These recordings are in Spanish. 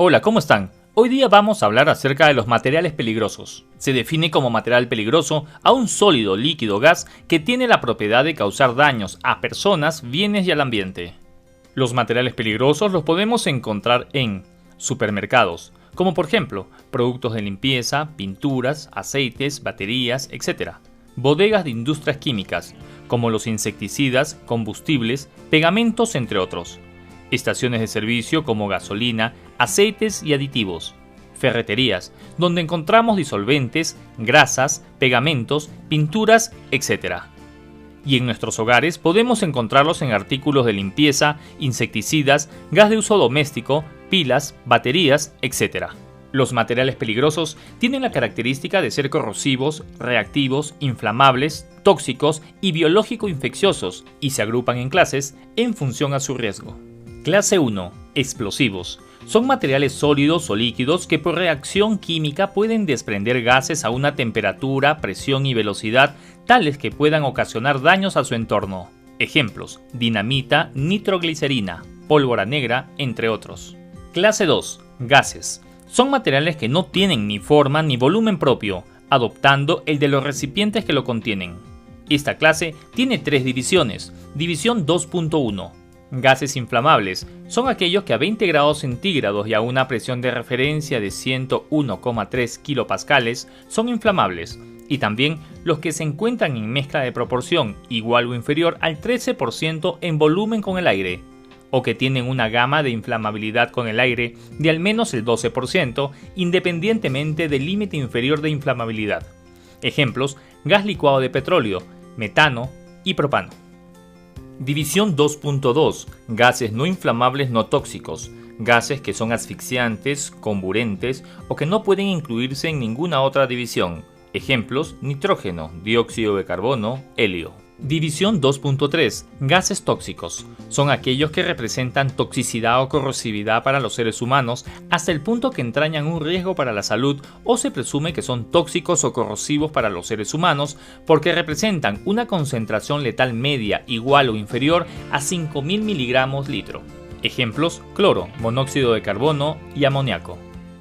Hola, ¿cómo están? Hoy día vamos a hablar acerca de los materiales peligrosos. Se define como material peligroso a un sólido, líquido o gas que tiene la propiedad de causar daños a personas, bienes y al ambiente. Los materiales peligrosos los podemos encontrar en supermercados, como por ejemplo productos de limpieza, pinturas, aceites, baterías, etc. Bodegas de industrias químicas, como los insecticidas, combustibles, pegamentos, entre otros. Estaciones de servicio como gasolina, aceites y aditivos. Ferreterías, donde encontramos disolventes, grasas, pegamentos, pinturas, etc. Y en nuestros hogares podemos encontrarlos en artículos de limpieza, insecticidas, gas de uso doméstico, pilas, baterías, etc. Los materiales peligrosos tienen la característica de ser corrosivos, reactivos, inflamables, tóxicos y biológico-infecciosos y se agrupan en clases en función a su riesgo. Clase 1. Explosivos. Son materiales sólidos o líquidos que por reacción química pueden desprender gases a una temperatura, presión y velocidad tales que puedan ocasionar daños a su entorno. Ejemplos: dinamita, nitroglicerina, pólvora negra, entre otros. Clase 2. Gases. Son materiales que no tienen ni forma ni volumen propio, adoptando el de los recipientes que lo contienen. Esta clase tiene tres divisiones. División 2.1. Gases inflamables son aquellos que a 20 grados centígrados y a una presión de referencia de 101,3 kilopascales son inflamables, y también los que se encuentran en mezcla de proporción igual o inferior al 13% en volumen con el aire, o que tienen una gama de inflamabilidad con el aire de al menos el 12%, independientemente del límite inferior de inflamabilidad. Ejemplos: gas licuado de petróleo, metano y propano. División 2.2. Gases no inflamables no tóxicos. Gases que son asfixiantes, comburentes o que no pueden incluirse en ninguna otra división. Ejemplos: nitrógeno, dióxido de carbono, helio. División 2.3. Gases tóxicos. Son aquellos que representan toxicidad o corrosividad para los seres humanos hasta el punto que entrañan un riesgo para la salud o se presume que son tóxicos o corrosivos para los seres humanos porque representan una concentración letal media igual o inferior a 5.000 miligramos litro. Ejemplos: cloro, monóxido de carbono y amoníaco.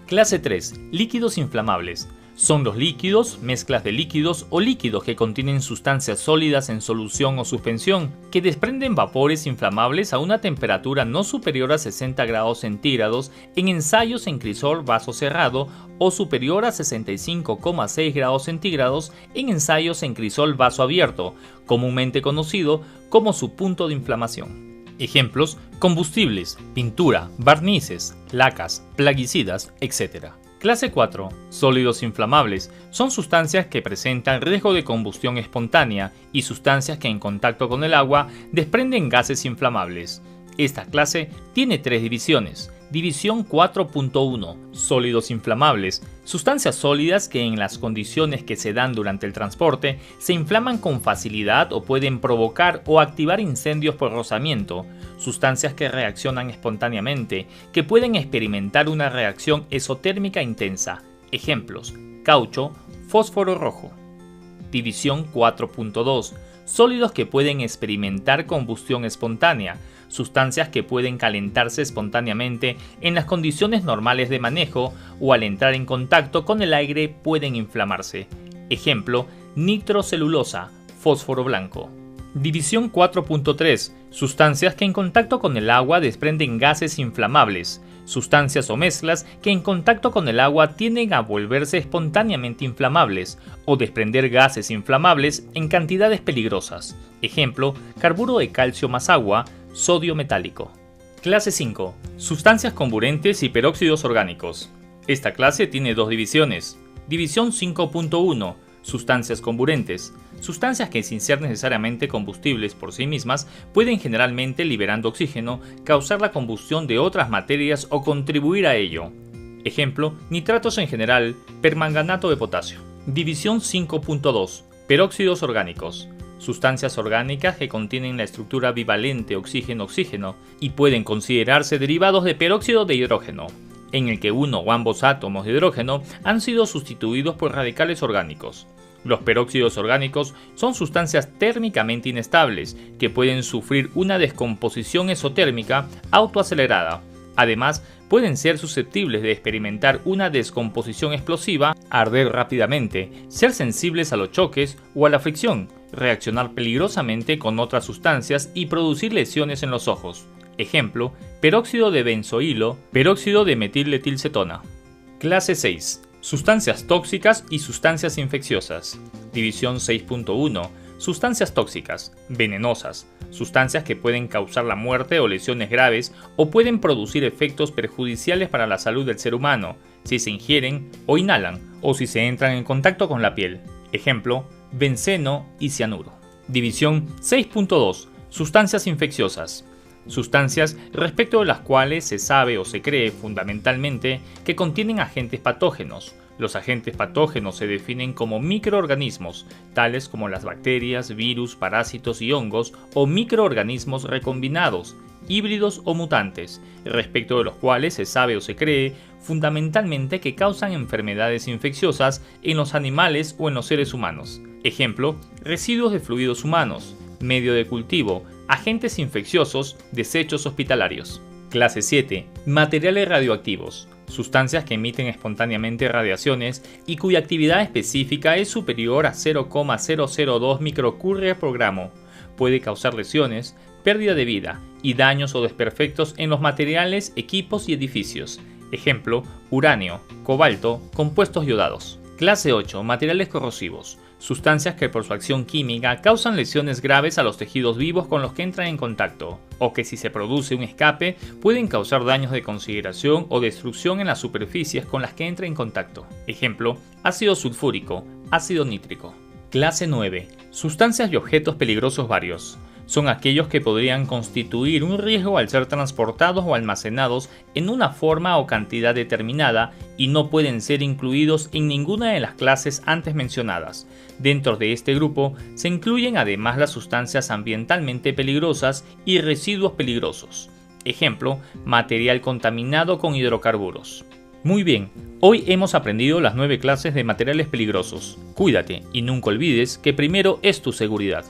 Clase 3. Líquidos inflamables. Son los líquidos, mezclas de líquidos o líquidos que contienen sustancias sólidas en solución o suspensión, que desprenden vapores inflamables a una temperatura no superior a 60 grados centígrados en ensayos en crisol vaso cerrado o superior a 65,6 grados centígrados en ensayos en crisol vaso abierto, comúnmente conocido como su punto de inflamación. Ejemplos: combustibles, pintura, barnices, lacas, plaguicidas, etc. Clase 4. Sólidos inflamables. Son sustancias que presentan riesgo de combustión espontánea y sustancias que en contacto con el agua desprenden gases inflamables. Esta clase tiene tres divisiones. División 4.1. Sólidos inflamables. Sustancias sólidas que en las condiciones que se dan durante el transporte se inflaman con facilidad o pueden provocar o activar incendios por rozamiento. Sustancias que reaccionan espontáneamente, que pueden experimentar una reacción exotérmica intensa. Ejemplos: caucho, fósforo rojo. División 4.2. Sólidos que pueden experimentar combustión espontánea. Sustancias que pueden calentarse espontáneamente en las condiciones normales de manejo o al entrar en contacto con el aire pueden inflamarse. Ejemplo: nitrocelulosa, fósforo blanco. División 4.3. Sustancias que en contacto con el agua desprenden gases inflamables. Sustancias o mezclas que en contacto con el agua tienden a volverse espontáneamente inflamables o desprender gases inflamables en cantidades peligrosas. Ejemplo: carburo de calcio más agua, sodio metálico. Clase 5. Sustancias comburentes y peróxidos orgánicos. Esta clase tiene dos divisiones. División 5.1. Sustancias comburentes. Sustancias que, sin ser necesariamente combustibles por sí mismas, pueden generalmente, liberando oxígeno, causar la combustión de otras materias o contribuir a ello. Ejemplo: nitratos en general, permanganato de potasio. División 5.2. Peróxidos orgánicos. Sustancias orgánicas que contienen la estructura bivalente oxígeno-oxígeno y pueden considerarse derivados de peróxido de hidrógeno, en el que uno o ambos átomos de hidrógeno han sido sustituidos por radicales orgánicos. Los peróxidos orgánicos son sustancias térmicamente inestables que pueden sufrir una descomposición exotérmica autoacelerada, Además, pueden ser susceptibles de experimentar una descomposición explosiva, arder rápidamente, ser sensibles a los choques o a la fricción, reaccionar peligrosamente con otras sustancias y producir lesiones en los ojos. Ejemplo, peróxido de benzoilo, peróxido de metilcetilcetona. Clase 6. Sustancias tóxicas y sustancias infecciosas. División 6.1. Sustancias tóxicas, venenosas, sustancias que pueden causar la muerte o lesiones graves o pueden producir efectos perjudiciales para la salud del ser humano si se ingieren o inhalan o si se entran en contacto con la piel. Ejemplo, benceno y cianuro. División 6.2. Sustancias infecciosas. Sustancias respecto de las cuales se sabe o se cree fundamentalmente que contienen agentes patógenos. Los agentes patógenos se definen como microorganismos, tales como las bacterias, virus, parásitos y hongos, o microorganismos recombinados, híbridos o mutantes, respecto de los cuales se sabe o se cree fundamentalmente que causan enfermedades infecciosas en los animales o en los seres humanos. Ejemplo, residuos de fluidos humanos, medio de cultivo, agentes infecciosos, desechos hospitalarios. Clase 7. Materiales radioactivos. Sustancias que emiten espontáneamente radiaciones y cuya actividad específica es superior a 0,002 microcurie por gramo. Puede causar lesiones, pérdida de vida y daños o desperfectos en los materiales, equipos y edificios. Ejemplo, uranio, cobalto, compuestos yodados. Clase 8. Materiales corrosivos. Sustancias que por su acción química causan lesiones graves a los tejidos vivos con los que entran en contacto, o que si se produce un escape pueden causar daños de consideración o destrucción en las superficies con las que entra en contacto. Ejemplo, ácido sulfúrico, ácido nítrico. Clase 9. Sustancias y objetos peligrosos varios. Son aquellos que podrían constituir un riesgo al ser transportados o almacenados en una forma o cantidad determinada y no pueden ser incluidos en ninguna de las clases antes mencionadas. Dentro de este grupo se incluyen además las sustancias ambientalmente peligrosas y residuos peligrosos. Ejemplo, material contaminado con hidrocarburos. Muy bien, hoy hemos aprendido las 9 clases de materiales peligrosos. Cuídate y nunca olvides que primero es tu seguridad.